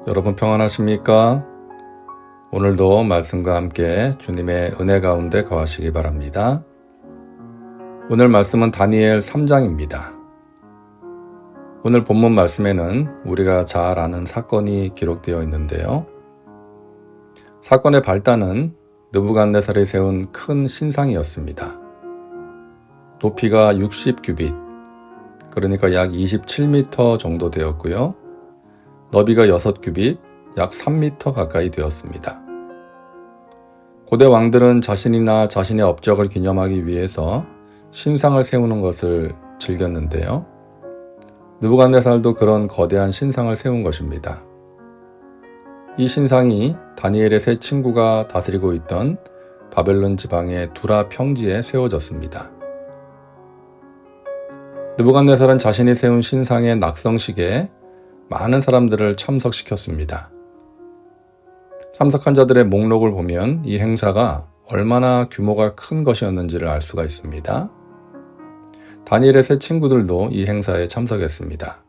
여러분 평안하십니까? 오늘도 말씀과 함께 주님의 은혜 가운데 거하시기 바랍니다. 오늘 말씀은 다니엘 3장입니다. 오늘 본문 말씀에는 우리가 잘 아는 사건이 기록되어 있는데요. 사건의 발단은 느부갓네살이 세운 큰 신상이었습니다. 높이가 60규빗, 그러니까 약 27m 정도 되었고요. 너비가 6규빗, 약 3m 가까이 되었습니다. 고대 왕들은 자신이나 자신의 업적을 기념하기 위해서 신상을 세우는 것을 즐겼는데요. 느부갓네살도 그런 거대한 신상을 세운 것입니다. 이 신상이 다니엘의 세 친구가 다스리고 있던 바벨론 지방의 두라 평지에 세워졌습니다. 느부갓네살은 자신이 세운 신상의 낙성식에 많은 사람들을 참석시켰습니다. 참석한 자들의 목록을 보면 이 행사가 얼마나 규모가 큰 것이었는지를 알 수가 있습니다. 다니엘의 세 친구들도 이 행사에 참석했습니다.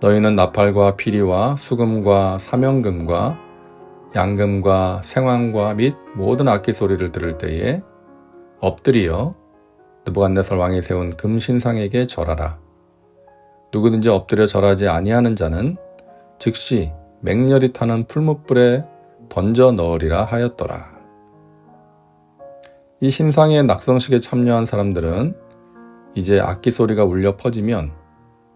너희는 나팔과 피리와 수금과 사명금과 양금과 생황과 및 모든 악기 소리를 들을 때에 엎드리어 느부갓네살 왕이 세운 금신상에게 절하라. 누구든지 엎드려 절하지 아니하는 자는 즉시 맹렬히 타는 풀무불에 던져 넣으리라 하였더라. 이 신상의 낙성식에 참여한 사람들은 이제 악기 소리가 울려 퍼지면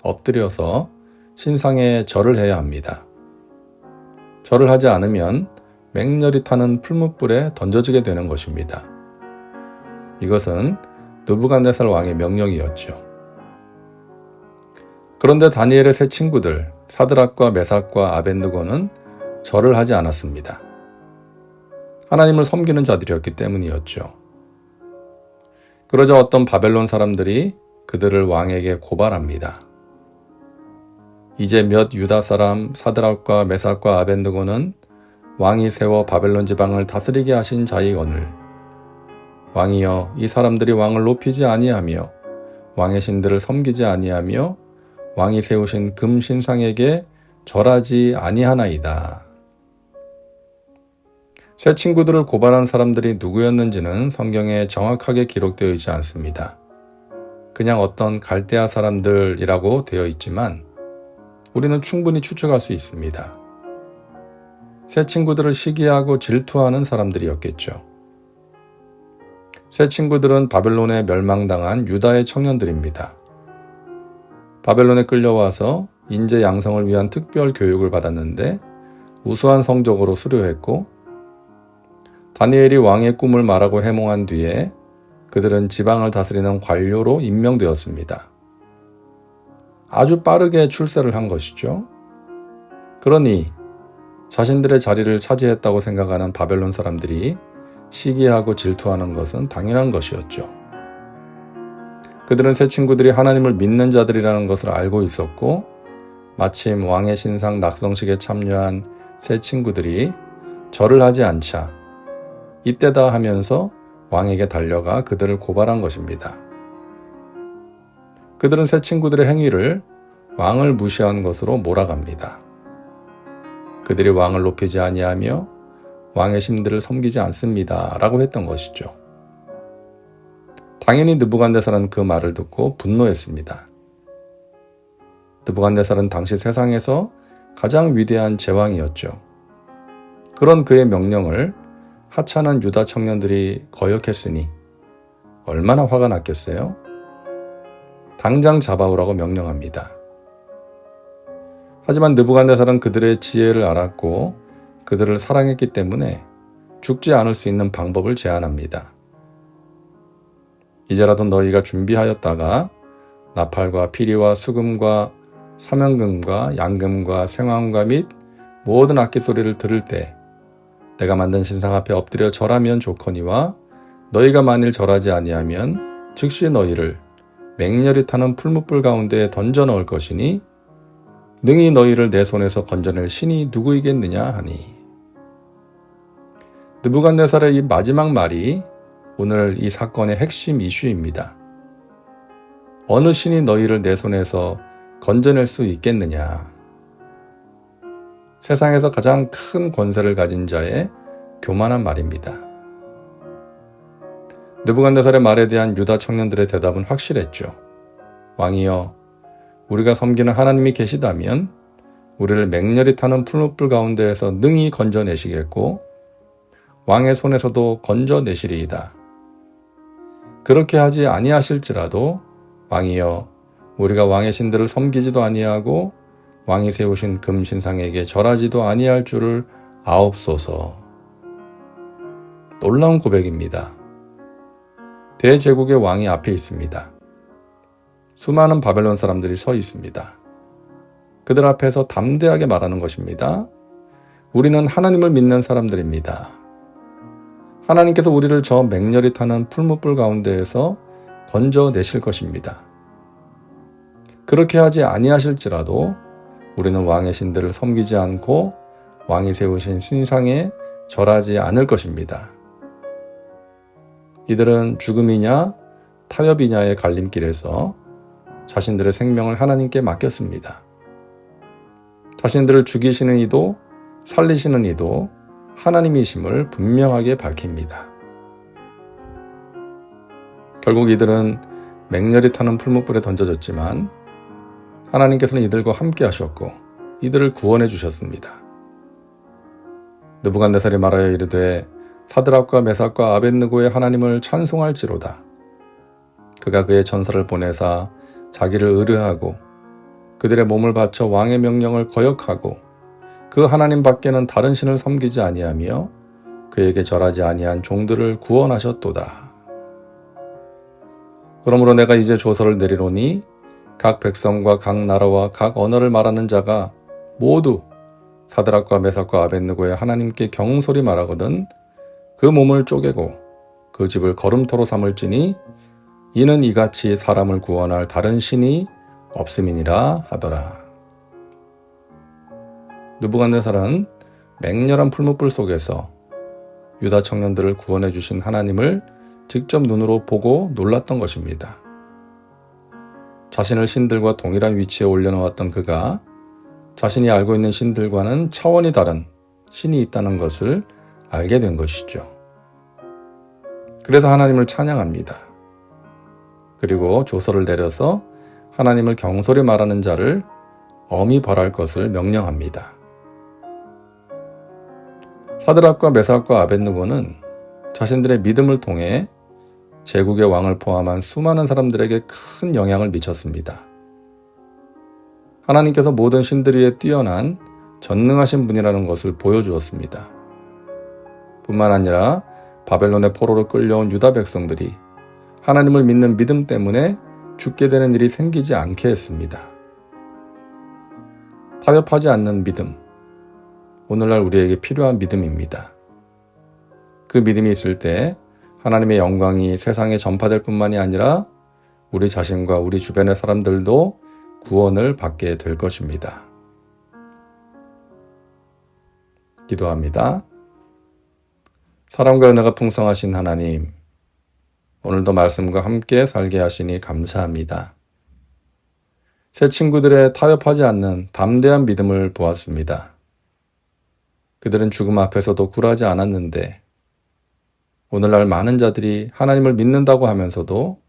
엎드려서 신상에 절을 해야 합니다. 절을 하지 않으면 맹렬히 타는 풀무불에 던져지게 되는 것입니다. 이것은 느부갓네살 왕의 명령이었죠. 그런데 다니엘의 세 친구들 사드락과 메삭과 아벳느고는 절을 하지 않았습니다. 하나님을 섬기는 자들이었기 때문이었죠. 그러자 어떤 바벨론 사람들이 그들을 왕에게 고발합니다. 이제 몇 유다 사람 사드락과 메삭과 아벳느고는 왕이 세워 바벨론 지방을 다스리게 하신 자이거늘 왕이여 이 사람들이 왕을 높이지 아니하며 왕의 신들을 섬기지 아니하며 왕이 세우신 금신상에게 절하지 아니하나이다. 세 친구들을 고발한 사람들이 누구였는지는 성경에 정확하게 기록되어 있지 않습니다. 그냥 어떤 갈대아 사람들이라고 되어 있지만 우리는 충분히 추측할 수 있습니다. 세 친구들을 시기하고 질투하는 사람들이었겠죠. 세 친구들은 바벨론에 멸망당한 유다의 청년들입니다. 바벨론에 끌려와서 인재 양성을 위한 특별 교육을 받았는데 우수한 성적으로 수료했고 다니엘이 왕의 꿈을 말하고 해몽한 뒤에 그들은 지방을 다스리는 관료로 임명되었습니다. 아주 빠르게 출세를 한 것이죠. 그러니 자신들의 자리를 차지했다고 생각하는 바벨론 사람들이 시기하고 질투하는 것은 당연한 것이었죠. 그들은 세 친구들이 하나님을 믿는 자들이라는 것을 알고 있었고 마침 왕의 신상 낙성식에 참여한 세 친구들이 절을 하지 않자 이때다 하면서 왕에게 달려가 그들을 고발한 것입니다. 그들은 세 친구들의 행위를 왕을 무시한 것으로 몰아갑니다. 그들이 왕을 높이지 아니하며 왕의 신들을 섬기지 않습니다 라고 했던 것이죠. 당연히 느부갓네살은 그 말을 듣고 분노했습니다. 느부갓네살은 당시 세상에서 가장 위대한 제왕이었죠. 그런 그의 명령을 하찮은 유다 청년들이 거역했으니 얼마나 화가 났겠어요? 당장 잡아오라고 명령합니다. 하지만 느부갓네살은 그들의 지혜를 알았고 그들을 사랑했기 때문에 죽지 않을 수 있는 방법을 제안합니다. 이제라도 너희가 준비하였다가 나팔과 피리와 수금과 사명금과 양금과 생황과 및 모든 악기 소리를 들을 때 내가 만든 신상 앞에 엎드려 절하면 좋거니와 너희가 만일 절하지 아니하면 즉시 너희를 맹렬히 타는 풀무불 가운데에 던져 넣을 것이니 능히 너희를 내 손에서 건져낼 신이 누구이겠느냐 하니. 느부갓네살의 이 마지막 말이 오늘 이 사건의 핵심 이슈입니다. 어느 신이 너희를 내 손에서 건져낼 수 있겠느냐. 세상에서 가장 큰 권세를 가진 자의 교만한 말입니다. 느부갓네살의 말에 대한 유다 청년들의 대답은 확실했죠. 왕이여, 우리가 섬기는 하나님이 계시다면 우리를 맹렬히 타는 풀무불 가운데에서 능히 건져내시겠고 왕의 손에서도 건져내시리이다. 그렇게 하지 아니하실지라도 왕이여, 우리가 왕의 신들을 섬기지도 아니하고 왕이 세우신 금신상에게 절하지도 아니할 줄을 아옵소서. 놀라운 고백입니다. 대제국의 왕이 앞에 있습니다. 수많은 바벨론 사람들이 서 있습니다. 그들 앞에서 담대하게 말하는 것입니다. 우리는 하나님을 믿는 사람들입니다. 하나님께서 우리를 저 맹렬히 타는 풀무불 가운데에서 건져내실 것입니다. 그렇게 하지 아니하실지라도 우리는 왕의 신들을 섬기지 않고 왕이 세우신 신상에 절하지 않을 것입니다. 이들은 죽음이냐 타협이냐의 갈림길에서 자신들의 생명을 하나님께 맡겼습니다. 자신들을 죽이시는 이도 살리시는 이도 하나님이심을 분명하게 밝힙니다. 결국 이들은 맹렬히 타는 풀무불에 던져졌지만 하나님께서는 이들과 함께 하셨고 이들을 구원해 주셨습니다. 느부갓네살이 말하여 이르되 사드락과 메삭과 아벳느고의 하나님을 찬송할지로다. 그가 그의 전사를 보내사 자기를 의뢰하고 그들의 몸을 바쳐 왕의 명령을 거역하고 그 하나님 밖에는 다른 신을 섬기지 아니하며 그에게 절하지 아니한 종들을 구원하셨도다. 그러므로 내가 이제 조서를 내리노니 각 백성과 각 나라와 각 언어를 말하는 자가 모두 사드락과 메삭과 아벳느고의 하나님께 경솔히 말하거든 그 몸을 쪼개고 그 집을 거름터로 삼을지니 이는 이같이 사람을 구원할 다른 신이 없음이니라 하더라. 느부갓네살은 맹렬한 풀무불 속에서 유다 청년들을 구원해 주신 하나님을 직접 눈으로 보고 놀랐던 것입니다. 자신을 신들과 동일한 위치에 올려놓았던 그가 자신이 알고 있는 신들과는 차원이 다른 신이 있다는 것을 알게 된 것이죠. 그래서 하나님을 찬양합니다. 그리고 조서를 내려서 하나님을 경솔히 말하는 자를 엄히 벌할 것을 명령합니다. 사드락과 메삭과 아벳느고는 자신들의 믿음을 통해 제국의 왕을 포함한 수많은 사람들에게 큰 영향을 미쳤습니다. 하나님께서 모든 신들 위에 뛰어난 전능하신 분이라는 것을 보여주었습니다. 뿐만 아니라 바벨론의 포로로 끌려온 유다 백성들이 하나님을 믿는 믿음 때문에 죽게 되는 일이 생기지 않게 했습니다. 타협하지 않는 믿음, 오늘날 우리에게 필요한 믿음입니다. 그 믿음이 있을 때 하나님의 영광이 세상에 전파될 뿐만이 아니라 우리 자신과 우리 주변의 사람들도 구원을 받게 될 것입니다. 기도합니다. 사랑과 은혜가 풍성하신 하나님, 오늘도 말씀과 함께 살게 하시니 감사합니다. 새 친구들의 타협하지 않는 담대한 믿음을 보았습니다. 그들은 죽음 앞에서도 굴하지 않았는데 오늘날 많은 자들이 하나님을 믿는다고 하면서도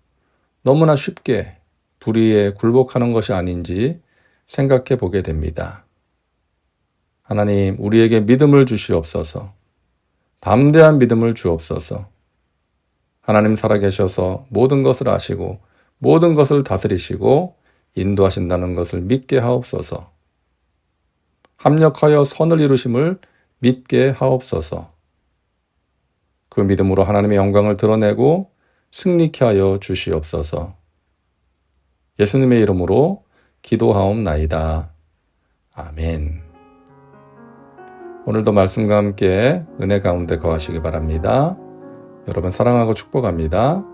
너무나 쉽게 불의에 굴복하는 것이 아닌지 생각해 보게 됩니다. 하나님, 우리에게 믿음을 주시옵소서. 담대한 믿음을 주옵소서. 하나님 살아계셔서 모든 것을 아시고 모든 것을 다스리시고 인도하신다는 것을 믿게 하옵소서. 합력하여 선을 이루심을 믿게 하옵소서. 그 믿음으로 하나님의 영광을 드러내고 승리케 하여 주시옵소서. 예수님의 이름으로 기도하옵나이다. 아멘. 오늘도 말씀과 함께 은혜 가운데 거하시기 바랍니다. 여러분 사랑하고 축복합니다.